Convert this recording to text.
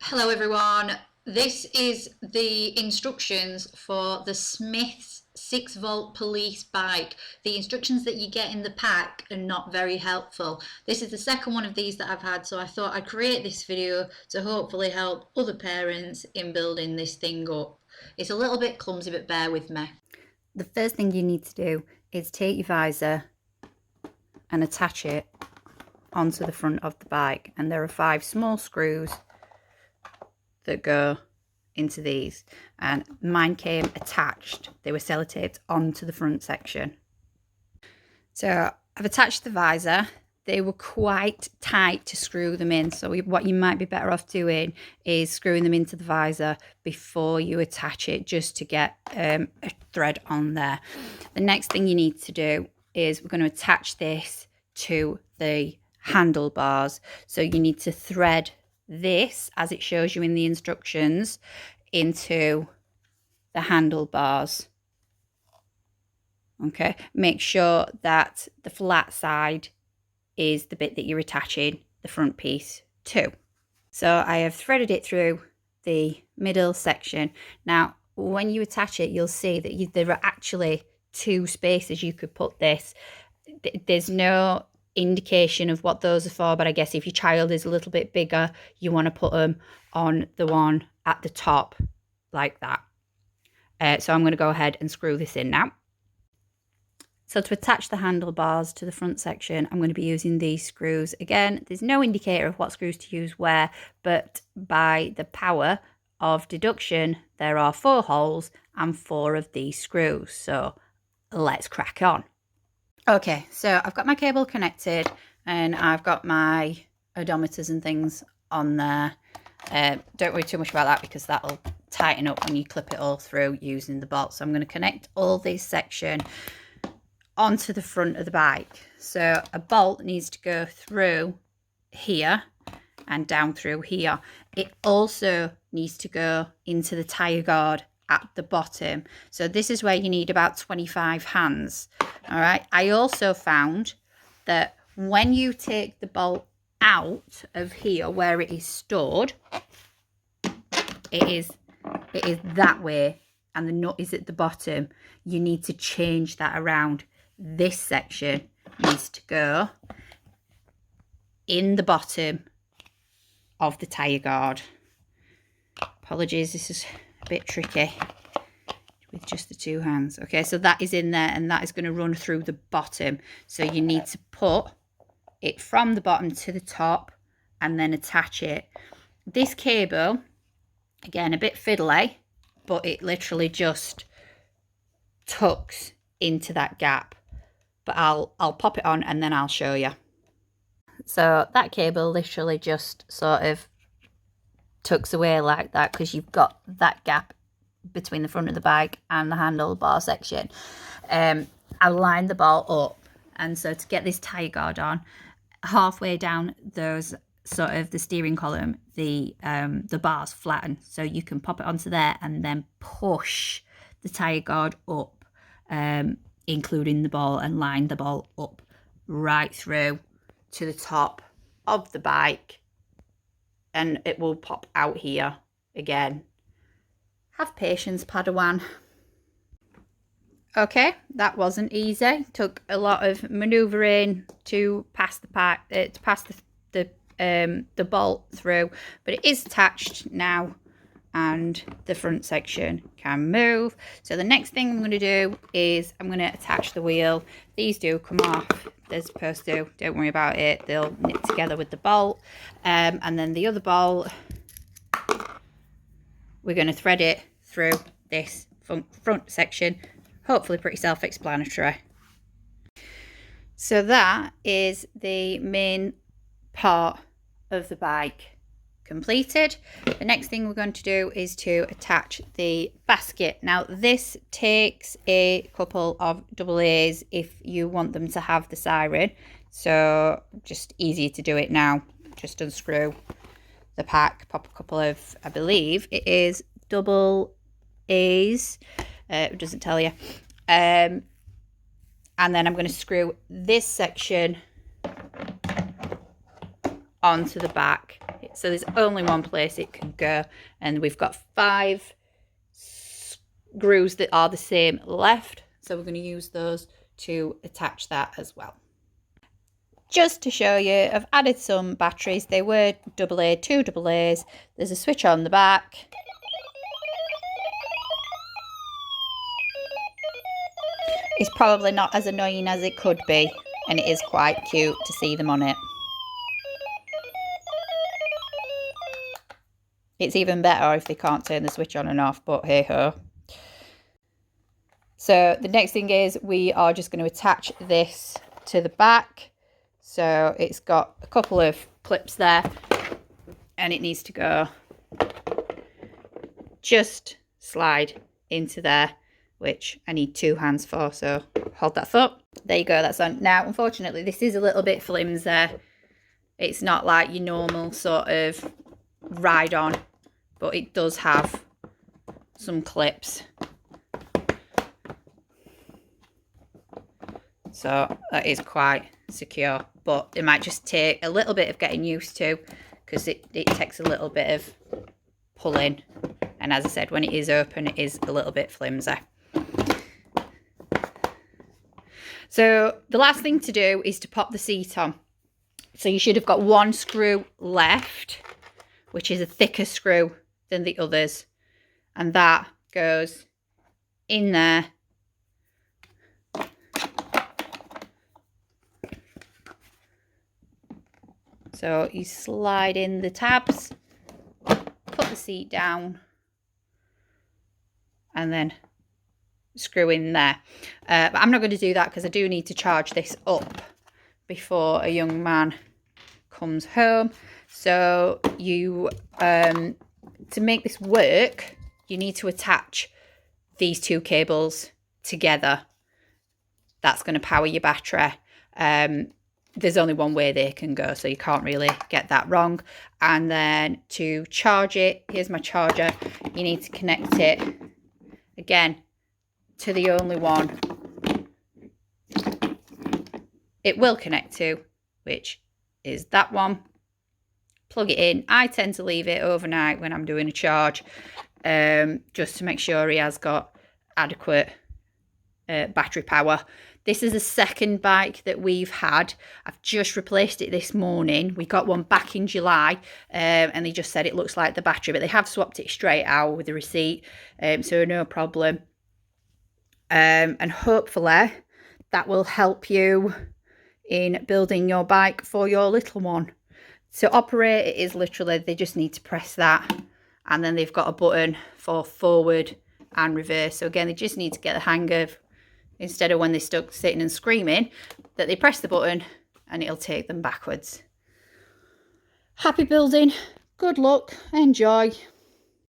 Hello everyone, this is the instructions for the Smyths 6-volt police bike. The instructions that you get in the pack are not very helpful. This is the second one of these that I've had, so I thought I'd create this video to hopefully help other parents in building this thing up. It's a little bit clumsy, but bear with me. The first thing you need to do is take your visor and attach it onto the front of the bike, and there are 5 small screws that go into these, and mine came attached. They were sellotaped onto the front section. So I've attached the visor. They were quite tight to screw them in, so what you might be better off doing is screwing them into the visor before you attach it, just to get a thread on there. The next thing you need to do is we're going to attach this to the handlebars. So you need to thread this, as it shows you in the instructions, into the handlebars. Okay, make sure that the flat side is the bit that you're attaching the front piece to. So I have threaded it through the middle section. Now, when you attach it, you'll see that there are actually 2 spaces you could put this. There's no indication of what those are for, but I guess if your child is a little bit bigger, you want to put them on the one at the top like that. So I'm going to go ahead and screw this in now. So to attach the handlebars to the front section, I'm going to be using these screws. Again, there's no indicator of what screws to use where, but by the power of deduction, there are 4 holes and 4 of these screws. So let's crack on. Okay, so I've got my cable connected and I've got my odometers and things on there. Don't worry too much about that because that'll tighten up when you clip it all through using the bolt. So I'm going to connect all this section onto the front of the bike. So a bolt needs to go through here and down through here. It also needs to go into the tyre guard at the bottom. So this is where you need about 25 hands. All right. I also found that when you take the bolt out of here where it is stored, it is that way and the nut is at the bottom. You need to change that around. This section needs to go in the bottom of the tyre guard. Apologies, this is a bit tricky with just the 2 hands. Okay, so that is in there and that is going to run through the bottom. So you need to put it from the bottom to the top and then attach it. This cable, again, a bit fiddly, but it literally just tucks into that gap. But I'll pop it on and then I'll show you. So that cable literally just sort of tucks away like that because you've got that gap between the front of the bike and the handlebar section. I lined the bolt up, and so to get this tyre guard on, halfway down those sort of the steering column, the bars flatten, so you can pop it onto there and then push the tyre guard up, including the ball, and line the ball up right through to the top of the bike, and it will pop out here again. Have patience, Padawan. Okay, that wasn't easy. Took a lot of manoeuvring to pass the pack, to pass the bolt through, but it is attached now and the front section can move. So the next thing I'm going to do is I'm going to attach the wheel. These do come off, they're supposed to, don't worry about it, they'll knit together with the bolt. And then the other bolt, we're going to thread it through this front section. Hopefully pretty self-explanatory. So that is the main part of the bike completed. The next thing we're going to do is to attach the basket. Now this takes a couple of double A's if you want them to have the siren, so just easier to do it now. Just unscrew the pack, pop a couple of, I believe it is double A's, it doesn't tell you, and then I'm going to screw this section onto the back So there's only one place it can go, and we've got 5 screws that are the same left, so we're going to use those to attach that as well. Just to show you, I've added some batteries. They were AA, 2 AA's. There's a switch on the back. It's probably not as annoying as it could be, and it is quite cute to see them on it. It's even better if they can't turn the switch on and off, but hey ho. So the next thing is we are just going to attach this to the back. So it's got a couple of clips there, and it needs to go just slide into there, which I need 2 hands for, so hold that thought. There you go, that's on. Now, unfortunately, this is a little bit flimsy. It's not like your normal sort of ride-on, but it does have some clips. So that is quite secure, but it might just take a little bit of getting used to, because it takes a little bit of pulling. And as I said, when it is open, it is a little bit flimsy. So the last thing to do is to pop the seat on. So you should have got 1 screw left, which is a thicker screw than the others. And that goes in there. So you slide in the tabs, put the seat down, and then screw in there. But I'm not going to do that because I do need to charge this up before a young man comes home. So you, to make this work, you need to attach these 2 cables together. That's going to power your battery. There's only one way they can go, so you can't really get that wrong. And then to charge it, here's my charger. You need to connect it again to the only one it will connect to, which is that one. Plug it in. I tend to leave it overnight when I'm doing a charge, just to make sure he has got adequate battery power. This is the second bike that we've had. I've just replaced it this morning. We got one back in July, and they just said it looks like the battery, but they have swapped it straight out with the receipt, so no problem. And hopefully that will help you in building your bike for your little one. To operate, it is literally, they just need to press that, and then they've got a button for forward and reverse. So again, they just need to get the hang of, instead of when they're stuck sitting and screaming, that they press the button and it'll take them backwards. Happy building, good luck, enjoy.